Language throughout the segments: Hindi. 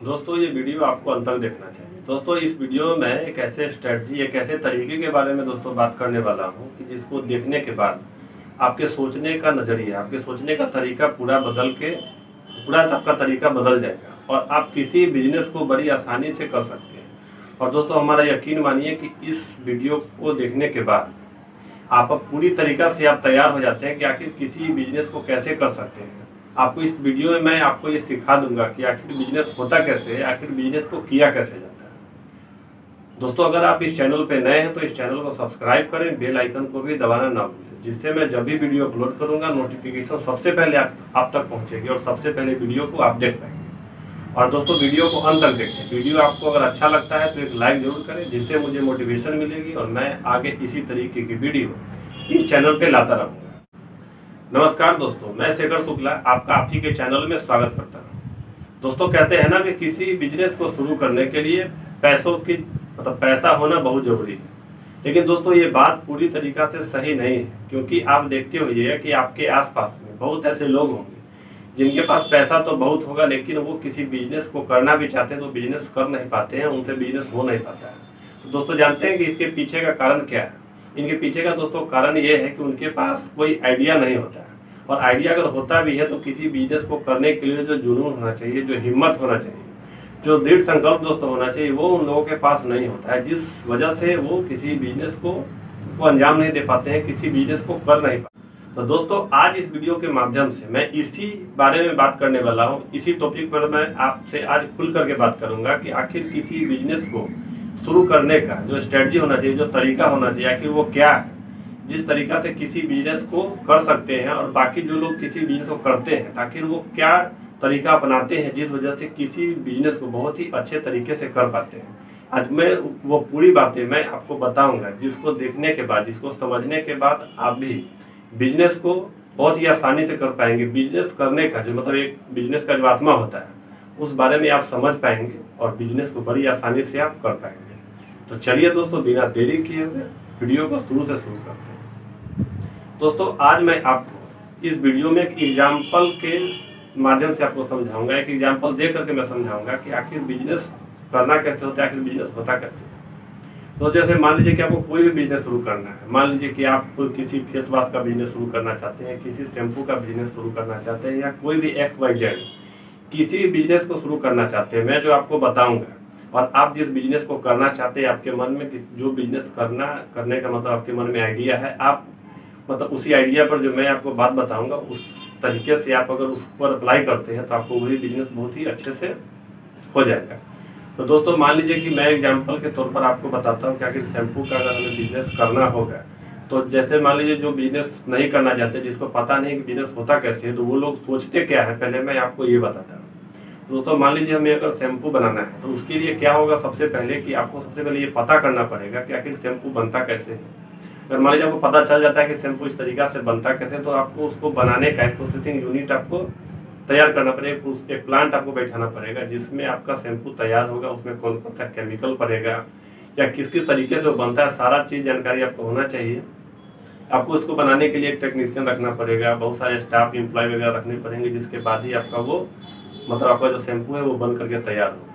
दोस्तों ये वीडियो आपको अंत तक देखना चाहिए। दोस्तों इस वीडियो में मैं एक ऐसे स्ट्रेटजी, एक ऐसे तरीके के बारे में दोस्तों बात करने वाला हूं कि जिसको देखने के बाद आपके सोचने का नज़रिया, आपके सोचने का तरीका पूरा आपका तरीका बदल जाएगा और आप किसी बिजनेस को बड़ी आसानी से कर सकते हैं। और दोस्तों हमारा यकीन मानिए कि इस वीडियो को देखने के बाद आप अब पूरी तरीका से आप तैयार हो जाते हैं कि आखिर किसी बिजनेस को कैसे कर सकते हैं। आपको इस वीडियो में मैं आपको ये सिखा दूंगा कि आखिर बिजनेस होता कैसे है, आखिर बिजनेस को किया कैसे जाता है। दोस्तों अगर आप इस चैनल पे नए हैं तो इस चैनल को सब्सक्राइब करें, बेल आइकन को भी दबाना ना भूलें, जिससे मैं जब भी वीडियो अपलोड करूंगा नोटिफिकेशन सबसे पहले आप तक पहुंचेगी और सबसे पहले वीडियो को आप देख पाएंगे। और दोस्तों वीडियो को अंत तक देखें। वीडियो आपको अगर अच्छा लगता है तो एक लाइक जरूर करें, जिससे मुझे मोटिवेशन मिलेगी और मैं आगे इसी तरीके की वीडियो इस चैनल पे लाता रहूंगा। नमस्कार दोस्तों, मैं शेखर शुक्ला आपका आप ही के चैनल में स्वागत करता हूं। दोस्तों कहते हैं ना कि किसी बिजनेस को शुरू करने के लिए पैसा होना बहुत जरूरी है। लेकिन दोस्तों ये बात पूरी तरीका से सही नहीं है, क्योंकि आप देखते होइए कि आपके आसपास में बहुत ऐसे लोग होंगे जिनके पास पैसा तो बहुत होगा, लेकिन वो किसी बिजनेस को करना भी चाहते हैं तो बिजनेस कर नहीं पाते हैं, उनसे बिजनेस हो नहीं पाता है। तो दोस्तों जानते हैं कि इसके पीछे का कारण क्या है? इनके पीछे का दोस्तों कारण ये है कि उनके पास कोई आइडिया नहीं होता है। और आइडिया अगर होता भी है तो किसी बिजनेस को करने के लिए जो जुनून होना चाहिए, जो हिम्मत होना चाहिए, जो दृढ़ संकल्प दोस्तों होना चाहिए, वो उन लोगों के पास नहीं होता है, जिस वजह से वो किसी बिजनेस को अंजाम नहीं दे पाते हैं, किसी बिजनेस को कर नहीं पाते। तो दोस्तों आज इस वीडियो के माध्यम से मैं इसी बारे में बात करने वाला हूँ। इसी टॉपिक पर मैं आपसे आज खुल करके बात करूंगा कि आखिर किसी बिजनेस को शुरू करने का जो स्ट्रेटजी होना चाहिए, जो तरीका होना चाहिए, आखिर वो क्या है, जिस तरीका से किसी बिजनेस को कर सकते हैं और बाकी जो लोग किसी बिजनेस को करते हैं, आखिर वो क्या तरीका अपनाते हैं जिस वजह से किसी बिजनेस को बहुत ही अच्छे तरीके से कर पाते हैं। आज मैं वो पूरी बातें मैं आपको बताऊंगा, जिसको देखने के बाद, जिसको समझने के बाद आप भी बिजनेस को बहुत ही आसानी से कर पाएंगे। बिजनेस करने का जो मतलब एक बिजनेस का जो आत्मा होता है उस बारे में आप समझ पाएंगे और बिजनेस को बड़ी आसानी से आप कर पाएंगे। तो चलिए दोस्तों बिना देरी किए हुए वीडियो को शुरू से शुरू करते हैं। दोस्तों आज मैं आपको इस वीडियो में एक एग्जाम्पल के माध्यम से आपको समझाऊंगा, एक एग्जाम्पल दे करके मैं समझाऊंगा कि आखिर बिजनेस करना कैसे होता है, आखिर बिजनेस होता कैसे है। तो जैसे मान लीजिए कि आपको कोई भी बिजनेस शुरू करना है, मान लीजिए कि आप किसी फेस वॉश का बिजनेस शुरू करना चाहते हैं, किसी शैम्पू का बिजनेस शुरू करना चाहते हैं, या कोई भी XYZ किसी भी बिजनेस को शुरू करना चाहते हैं, मैं जो आपको बताऊंगा और आप जिस बिजनेस को करना चाहते हैं, आपके मन में जो बिजनेस करने का मतलब आपके मन में आइडिया है, आप मतलब उसी आइडिया पर जो मैं आपको बात बताऊंगा उस तरीके से आप अगर उस पर अप्लाई करते हैं तो आपको वही बिजनेस बहुत ही अच्छे से हो जाएगा। तो दोस्तों मान लीजिए कि मैं एग्जाम्पल के तौर पर आपको बताता हूँ कि आखिर शैम्पू का अगर हमें बिजनेस करना होगा तो जैसे मान लीजिए जो बिजनेस नहीं करना चाहते, जिसको पता नहीं कि बिजनेस होता कैसे है, तो वो लोग सोचते क्या है, पहले मैं आपको ये बताता हूँ। दोस्तों मान लीजिए हमें अगर शैम्पू बनाना है तो उसके लिए क्या होगा, सबसे पहले कि आपको सबसे पहले ये पता करना पड़ेगा कि आखिर शैम्पू बनता कैसे है। अगर मान लीजिए आपको पता चल जाता है कि शैम्पू इस तरीका से बनता कैसे, तो आपको उसको बनाने का एक प्रोसेसिंग यूनिट आपको तैयार करना पड़ेगा, एक प्लांट आपको बैठाना पड़ेगा जिसमें आपका शैम्पू तैयार होगा। उसमें कौन कौन सा केमिकल पड़ेगा या किस किस तरीके से वो बनता है, सारा चीज़ जानकारी आपको होना चाहिए। आपको उसको बनाने के लिए एक टेक्नीशियन रखना पड़ेगा, बहुत सारे स्टाफ एम्प्लॉय वगैरह रखने पड़ेंगे, जिसके बाद ही आपका वो मतलब आपका जो शैम्पू है वो बन करके तैयार होगा।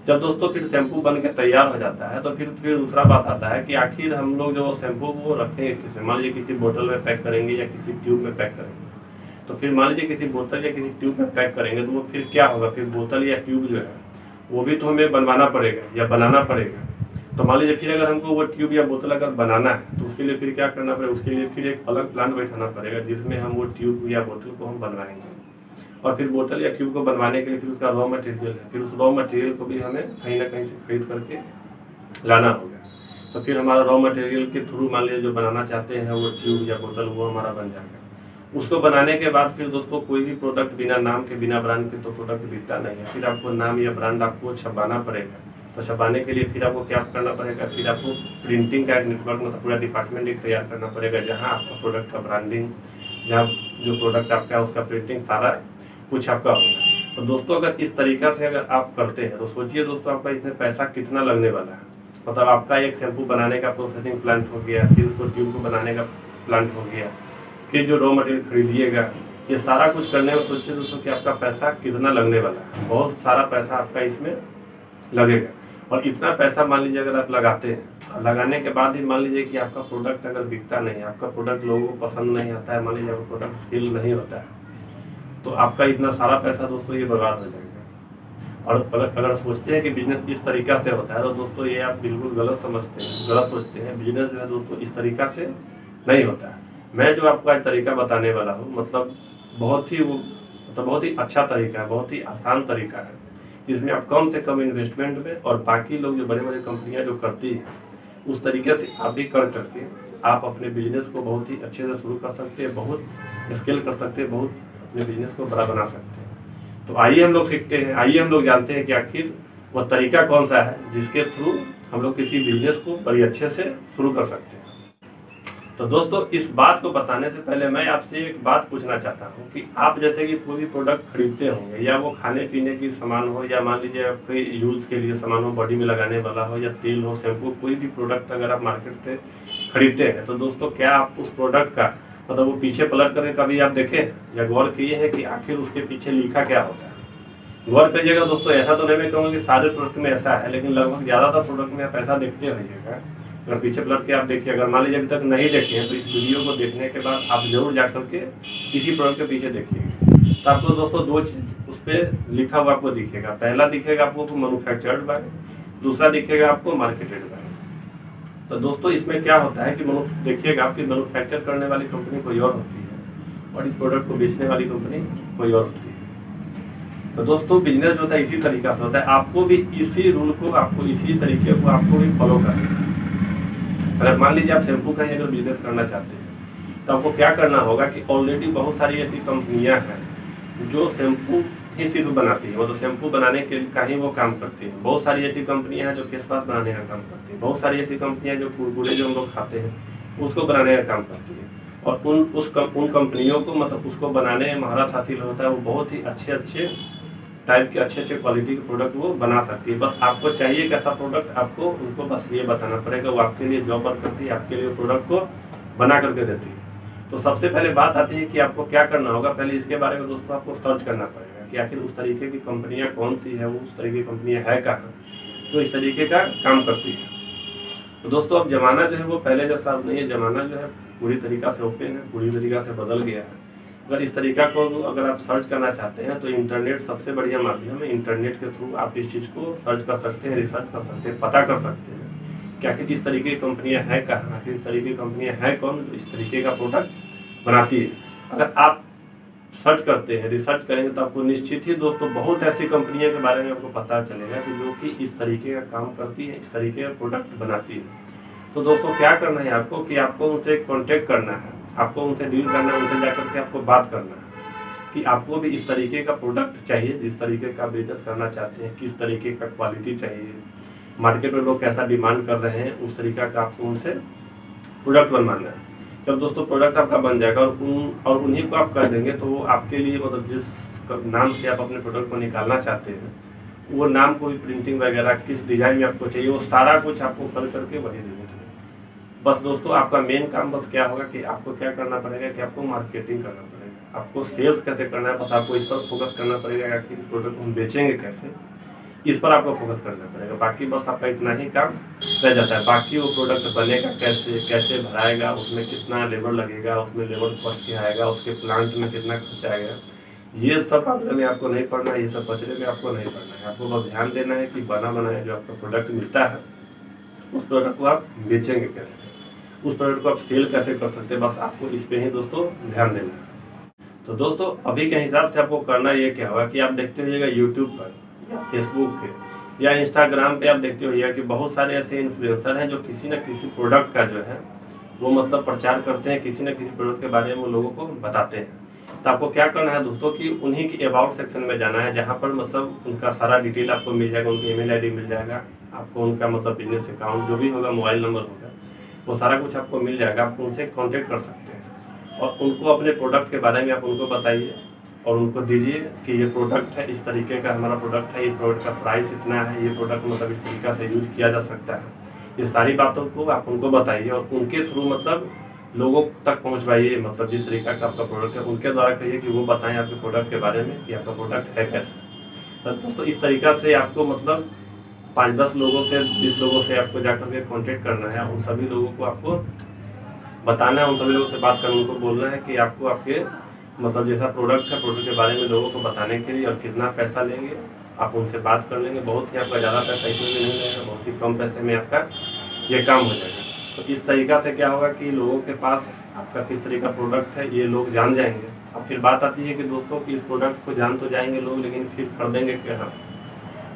जब दोस्तों फिर शैम्पू बन के तैयार हो जाता है तो फिर दूसरा बात आता है कि आखिर हम लोग जो शैम्पू वो रखेंगे किसी, मान लीजिए किसी बोतल में पैक करेंगे या किसी ट्यूब में पैक करेंगे। तो फिर मान लीजिए किसी बोतल या किसी ट्यूब में पैक करेंगे तो वो फिर क्या होगा, फिर बोतल या ट्यूब जो है वो भी तो हमें बनवाना पड़ेगा या बनाना पड़ेगा। तो मान लीजिए फिर अगर हमको वो ट्यूब या बोतल अगर बनाना है तो उसके लिए फिर क्या करना पड़ेगा, उसके लिए फिर एक अलग प्लांट बैठाना पड़ेगा जिसमें हम वो ट्यूब या बोतल को हम बनवाएंगे। और फिर बोतल या ट्यूब को बनवाने के लिए फिर उसका रॉ मटेरियल है, फिर उस रॉ मटेरियल को भी हमें कहीं ना कहीं से खरीद करके लाना होगा। तो फिर हमारा रॉ मटेरियल के थ्रू मान लीजिए जो बनाना चाहते हैं वो ट्यूब या बोतल वो हमारा बन जाएगा। उसको बनाने के बाद फिर दोस्तों कोई भी प्रोडक्ट बिना नाम के, बिना ब्रांड के तो प्रोडक्ट बिकता नहीं है। फिर आपको नाम या ब्रांड आपको छपाना पड़ेगा। तो छपाने के लिए फिर आपको क्या करना पड़ेगा, फिर आपको प्रिंटिंग का एक नेटवर्क मतलब पूरा डिपार्टमेंट एक तैयार करना पड़ेगा, जहाँ आपका प्रोडक्ट का ब्रांडिंग, जहाँ जो प्रोडक्ट आपका है उसका प्रिंटिंग सारा कुछ आपका होगा। तो दोस्तों अगर इस तरीका से अगर आप करते हैं तो सोचिए दोस्तों आपका इसमें पैसा कितना लगने वाला है। मतलब आपका एक शैम्पू बनाने का प्रोसेसिंग प्लांट हो गया, फिर उसको ट्यूब को बनाने का प्लांट हो गया, फिर जो रॉ मटेरियल खरीदिएगा ये सारा कुछ करने में सोचिए दोस्तों कि आपका पैसा कितना लगने वाला है। बहुत सारा पैसा आपका इसमें लगेगा। और इतना पैसा मान लीजिए अगर आप लगाते हैं, लगाने के बाद ही मान लीजिए कि आपका प्रोडक्ट अगर बिकता नहीं है, आपका प्रोडक्ट लोगों को पसंद नहीं आता है, मान लीजिए आपका प्रोडक्ट सेल नहीं होता है, तो आपका इतना सारा पैसा दोस्तों ये बर्बाद हो जाएगा। और अगर सोचते हैं कि बिजनेस इस तरीका से होता है तो दोस्तों ये आप बिल्कुल गलत समझते हैं, गलत सोचते हैं। बिजनेस जो है दोस्तों इस तरीका से नहीं होता है। मैं जो आपको आज तरीका बताने वाला हूँ मतलब बहुत ही अच्छा तरीका है, बहुत ही आसान तरीका है, जिसमें आप कम से कम इन्वेस्टमेंट में और बाकी लोग जो बड़े बड़े कंपनियां जो करती हैं उस तरीके से आप भी कर करके आप अपने बिजनेस को बहुत ही अच्छे से शुरू कर सकते हैं, बहुत स्केल कर सकते हैं, बहुत अपने बिजनेस को बड़ा बना सकते हैं। तो आइए हम लोग सीखते हैं, आइए हम लोग जानते हैं कि आखिर वह तरीका कौन सा है जिसके थ्रू हम लोग किसी बिजनेस को बड़ी अच्छे से शुरू कर सकते हैं। तो दोस्तों इस बात को बताने से पहले मैं आपसे एक बात पूछना चाहता हूँ कि आप जैसे कि कोई भी प्रोडक्ट खरीदते होंगे, या वो खाने पीने की सामान हो, या मान लीजिए आपके यूज़ के लिए सामान हो, बॉडी में लगाने वाला हो, या तेल हो, शैम्पू, कोई भी प्रोडक्ट अगर आप मार्केट से खरीदते हैं तो दोस्तों क्या आप उस प्रोडक्ट का मतलब वो पीछे पलट करके कभी आप देखें या गौर किए हैं कि आखिर उसके पीछे लिखा क्या होता है? गौर करिएगा दोस्तों। ऐसा तो नहीं मैं कहूँगा कि सारे प्रोडक्ट में ऐसा है, लेकिन लगभग ज़्यादातर प्रोडक्ट में आप ऐसा देखते रहिएगा। अगर पीछे पलट के आप देखिए, अगर मान लीजिए अभी तक नहीं देखे हैं तो इस वीडियो को देखने के बाद आप जरूर जा करके किसी प्रोडक्ट के पीछे देखिएगा। तो आपको दोस्तों दो चीज उस पर लिखा हुआ आपको दिखेगा। पहला दिखेगा आपको मैन्युफैक्चर्ड बाय, दूसरा दिखेगा आपको मार्केटेड बाय। तो दोस्तों इसमें क्या होता है कि देखिएगा आपकी मैन्युफैक्चर करने वाली कंपनी कोई और होती है और इस प्रोडक्ट को बेचने वाली कंपनी कोई और होती है। तो दोस्तों बिजनेस जो होता है इसी तरीका से होता है। आपको भी इसी रूल को, आपको इसी तरीके को आपको भी फॉलो करना है। अगर मान लीजिए आप शैम्पू का ही अगर बिजनेस करना चाहते हैं तो आपको क्या करना होगा कि ऑलरेडी बहुत सारी ऐसी कंपनियां हैं जो शैम्पू ही सिर्फ बनाती है, मतलब शैम्पू बनाने के का ही वो काम करती है। बहुत सारी ऐसी कंपनियां हैं जो फेस वॉश बनाने का काम करती है। बहुत सारी ऐसी कंपनियां जो कुरकुरे जो हम लोग खाते हैं उसको बनाने का काम करती है। और उन कंपनियों को मतलब उसको बनाने में महारत हासिल होता है। वो बहुत ही अच्छे टाइप के अच्छे क्वालिटी के प्रोडक्ट वो बना सकती है। बस आपको चाहिए कैसा प्रोडक्ट, आपको उनको बस ये बताना पड़ेगा। वो आपके लिए जॉब वर्क करती है, आपके लिए प्रोडक्ट को बना करके देती है। तो सबसे पहले बात आती है कि आपको क्या करना होगा। पहले इसके बारे में दोस्तों आपको सर्च करना पड़ेगा कि आखिर उस तरीके की कंपनियां कौन सी है, वो उस तरीके की कंपनियां है कहाँ जो इस तरीके का काम करती है। तो दोस्तों अब जमाना जो है वो पहले जैसा अब नहीं है। जमाना जो है पूरी तरीका से ओपन है, पूरी तरीका से बदल गया है। अगर इस तरीका को अगर आप सर्च करना चाहते हैं तो इंटरनेट सबसे बढ़िया माध्यम है। इंटरनेट के थ्रू आप इस चीज़ को सर्च कर सकते हैं, रिसर्च कर सकते हैं, पता कर सकते हैं कि आखिर इस तरीके की कंपनियां हैं कहाँ, आखिर इस तरीके की कंपनियां हैं कौन जो इस तरीके का प्रोडक्ट बनाती है। अगर आप सर्च करते हैं, रिसर्च करेंगे तो आपको निश्चित ही दोस्तों बहुत ऐसी कंपनियों के बारे में आपको पता चलेगा कि जो कि इस तरीके का काम करती है, इस तरीके का प्रोडक्ट बनाती है। तो दोस्तों क्या करना है आपको कि आपको उनसे कॉन्टेक्ट करना है, आपको उनसे डील करना है, उनसे जाकर के आपको बात करना है कि आपको भी इस तरीके का प्रोडक्ट चाहिए, जिस तरीके का बिजनेस करना चाहते हैं, किस तरीके का क्वालिटी चाहिए, मार्केट में लोग कैसा डिमांड कर रहे हैं, उस तरीका का आपको उनसे प्रोडक्ट बनवाना है। जब दोस्तों प्रोडक्ट आपका बन जाएगा और उन्हीं को आप कर देंगे तो वो आपके लिए मतलब जिस नाम से आप अपने प्रोडक्ट को निकालना चाहते हैं वो नाम को भी प्रिंटिंग वगैरह किस डिज़ाइन में आपको चाहिए वो सारा कुछ आपको कर करके वही दे देंगे। बस दोस्तों आपका मेन काम बस क्या होगा कि आपको क्या करना पड़ेगा कि आपको मार्केटिंग करना पड़ेगा, आपको सेल्स कैसे करना है। बस आपको इस पर फोकस करना पड़ेगा कि प्रोडक्ट हम बेचेंगे कैसे, इस पर आपको फोकस करना पड़ेगा। बाकी बस आपका इतना ही काम रह जाता है। बाकी वो प्रोडक्ट बनेगा कैसे भराएगा, उसमें कितना लेबर लगेगा, उसमें लेबर कॉस्ट क्या आएगा, उसके प्लांट में कितना खर्च आएगा, ये सब मामले में आपको नहीं पढ़ना है, ये सब पचड़े में आपको नहीं पढ़ना है। आपको बस ध्यान देना है कि बना बनाया जो आपका प्रोडक्ट मिलता है उस प्रोडक्ट को आप बेचेंगे कैसे, उस प्रोडक्ट को आप सेल कैसे कर सकते हैं। बस आपको इस पे ही दोस्तों ध्यान देना है। तो दोस्तों अभी के हिसाब से आपको करना ये क्या होगा कि आप देखते होइएगा यूट्यूब पर या फेसबुक पे या इंस्टाग्राम पे आप देखते होइएगा कि बहुत सारे ऐसे इन्फ्लुएंसर हैं जो किसी न किसी प्रोडक्ट का जो है वो मतलब प्रचार करते हैं, किसी न किसी प्रोडक्ट के बारे में वो लोगों को बताते हैं। तो आपको क्या करना है दोस्तों कि उन्हीं की अबाउट सेक्शन में जाना है, जहाँ पर मतलब उनका सारा डिटेल आपको मिल जाएगा, उनकी ईमेल आईडी मिल जाएगा, आपको उनका मतलब बिजनेस अकाउंट जो भी होगा, मोबाइल नंबर होगा, वो सारा कुछ आपको मिल जाएगा। आप उनसे कांटेक्ट कर सकते हैं और उनको अपने प्रोडक्ट के बारे में आप उनको बताइए और उनको दीजिए कि ये प्रोडक्ट है, इस तरीके का हमारा प्रोडक्ट है, इस प्रोडक्ट का प्राइस इतना है, ये प्रोडक्ट मतलब इस तरीका से यूज किया जा सकता है। ये सारी बातों को आप उनको बताइए और उनके थ्रू मतलब लोगों तक पहुंचवाइए, मतलब जिस तरीका का आपका प्रोडक्ट है उनके द्वारा कहिए कि वो बताएं आपके प्रोडक्ट के बारे में कि आपका प्रोडक्ट है कैसा। तो दोस्तों इस तरीका से आपको मतलब 5-10 लोगों से 20 लोगों से आपको जाकर के कॉन्टेक्ट करना है, उन सभी लोगों को आपको बताना है, उन सभी लोगों से बात करना, उनको बोलना है कि आपको आपके मतलब जैसा प्रोडक्ट है प्रोडक्ट के बारे में लोगों को बताने के लिए और कितना पैसा लेंगे आप उनसे बात कर लेंगे। बहुत ही आपका ज़्यादा पैसा इसमें भी नहीं लगेगा, बहुत ही कम पैसे में आपका ये काम हो जाएगा। तो इस तरीका से क्या होगा कि लोगों के पास आपका किस तरह का प्रोडक्ट है ये लोग जान जाएंगे। अब फिर बात आती है कि दोस्तों कि इस प्रोडक्ट को जान तो जाएंगे लोग, लेकिन फिर खरीदेंगे कहाँ से।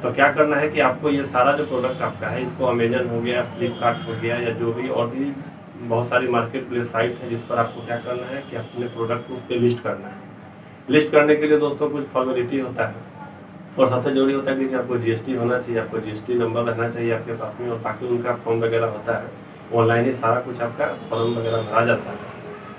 तो क्या करना है कि आपको ये सारा जो प्रोडक्ट आपका है इसको अमेजन हो गया, फ्लिपकार्ट हो गया या जो भी और भी बहुत सारी मार्केट प्लेस साइट है जिस पर आपको क्या करना है कि अपने प्रोडक्ट को उस पर लिस्ट करना है। लिस्ट करने के लिए दोस्तों कुछ फॉर्मेलिटी होता है और सबसे जरूरी होता है कि आपको जीएसटी होना चाहिए, आपको जीएसटी नंबर रहना चाहिए आपके पास में, और बाकी उनका फॉर्म वगैरह होता है, ऑनलाइन ही सारा कुछ आपका फॉर्म वगैरह भरा जाता है।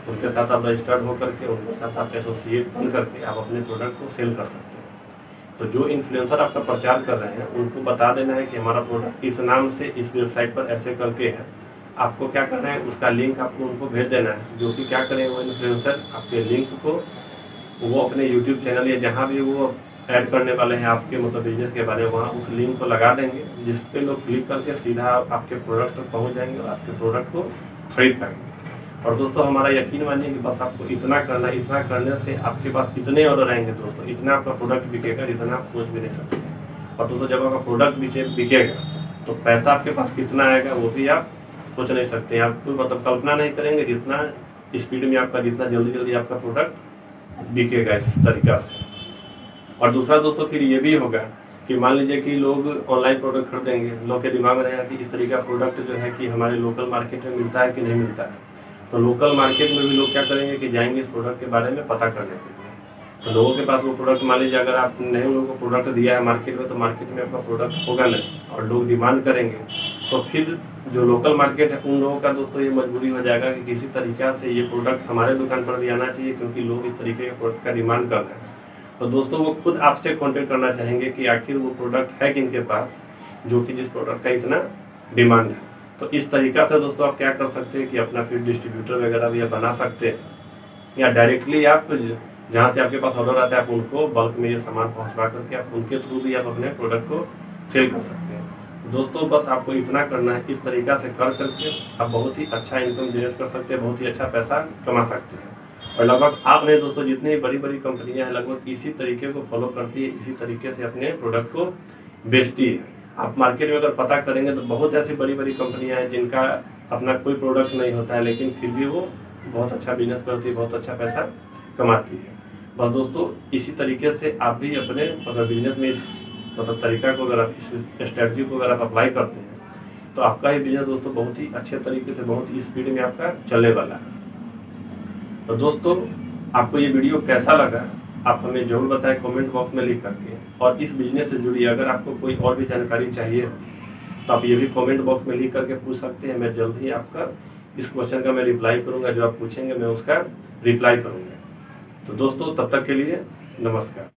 उनके साथ आप रजिस्टर्ड होकर के उनके साथ आप एसोसिएट बन करके आप अपने प्रोडक्ट को सेल कर सकते हैं। तो जो इन्फ्लुएंसर आपका प्रचार कर रहे हैं उनको बता देना है कि हमारा प्रोडक्ट इस नाम से इस वेबसाइट पर ऐसे करके है। आपको क्या करना है उसका लिंक आपको उनको भेज देना है, जो कि क्या करें वो इन्फ्लुएंसर आपके लिंक को वो अपने यूट्यूब चैनल या जहाँ भी वो ऐड करने वाले हैं आपके मतलब बिजनेस के बारे में वहाँ उस लिंक को लगा देंगे, जिस पे लोग क्लिक करके सीधा आपके प्रोडक्ट तक पहुँच जाएंगे और आपके प्रोडक्ट को खरीद पाएंगे। और दोस्तों हमारा यकीन मानिए कि बस आपको इतना करना है, इतना करने से आपके पास इतने ऑर्डर आएंगे दोस्तों, इतना आपका प्रोडक्ट बिकेगा जितना आप सोच भी नहीं सकते। और दोस्तों जब आपका प्रोडक्ट बिकेगा तो पैसा आपके पास कितना आएगा वो भी आप सोच नहीं सकते हैं, आपको मतलब कल्पना नहीं करेंगे जितना स्पीड में आपका जितना जल्दी आपका प्रोडक्ट बिकेगा इस तरीका से। और दूसरा दोस्तों फिर ये भी होगा कि मान लीजिए कि लोग ऑनलाइन प्रोडक्ट खरीदेंगे, लोग के दिमाग में रहेगा कि इस तरीका प्रोडक्ट जो है कि हमारे लोकल मार्केट में मिलता है कि नहीं मिलता है। तो लोकल मार्केट में भी लोग क्या करेंगे कि जाएंगे इस प्रोडक्ट के बारे में पता करने के लिए। तो लोगों के पास वो प्रोडक्ट मान लीजिए अगर आप नए लोगों को प्रोडक्ट दिया है मार्केट में तो मार्केट में आपका प्रोडक्ट होगा नहीं और लोग डिमांड करेंगे, तो फिर जो लोकल मार्केट है उन लोगों का दोस्तों ये मजबूरी हो जाएगा कि किसी तरीका से ये प्रोडक्ट हमारे दुकान पर भी आना चाहिए, क्योंकि लोग इस तरीके के प्रोडक्ट का डिमांड कर रहे हैं। तो दोस्तों वो खुद आपसे कॉन्टेक्ट करना चाहेंगे कि आखिर वो प्रोडक्ट है किनके पास जो कि जिस प्रोडक्ट का इतना डिमांड है। तो इस तरीका से दोस्तों आप क्या कर सकते हैं कि अपना फिर डिस्ट्रीब्यूटर वगैरह भी आप बना सकते हैं, या डायरेक्टली आप जहाँ से आपके पास ऑर्डर आता है आप उनको बल्क में ये सामान पहुँचवा करके आप उनके थ्रू भी आप अपने प्रोडक्ट को सेल कर सकते हैं। दोस्तों बस आपको इतना करना है, इस तरीका से कर करके आप बहुत ही अच्छा इनकम जनरेट कर सकते हैं, बहुत ही अच्छा पैसा कमा सकते हैं। और लगभग आपने दोस्तों जितनी बड़ी बड़ी कंपनियां हैं लगभग इसी तरीके को फॉलो करती है, इसी तरीके से अपने प्रोडक्ट को बेचती है। आप मार्केट में अगर पता करेंगे तो बहुत ऐसी बड़ी बड़ी कंपनियां हैं जिनका अपना कोई प्रोडक्ट नहीं होता है, लेकिन फिर भी वो बहुत अच्छा बिजनेस करती है, बहुत अच्छा पैसा कमाती है। बस दोस्तों इसी तरीके से आप भी अपने अगर बिजनेस में इस मतलब तरीका को अगर आप इस स्ट्रेटजी को अगर आप अप्लाई करते हैं तो आपका ही बिजनेस दोस्तों बहुत ही अच्छे तरीके से बहुत ही स्पीड में आपका चलने वाला है। तो दोस्तों आपको ये वीडियो कैसा लगा आप हमें जरूर बताएं कमेंट बॉक्स में लिख करके, और इस बिजनेस से जुड़ी अगर आपको कोई और भी जानकारी चाहिए तो आप ये भी कमेंट बॉक्स में लिख करके पूछ सकते हैं। मैं जल्द ही आपका इस क्वेश्चन का मैं रिप्लाई करूंगा, जो आप पूछेंगे मैं उसका रिप्लाई करूंगा। तो दोस्तों तब तक के लिए नमस्कार।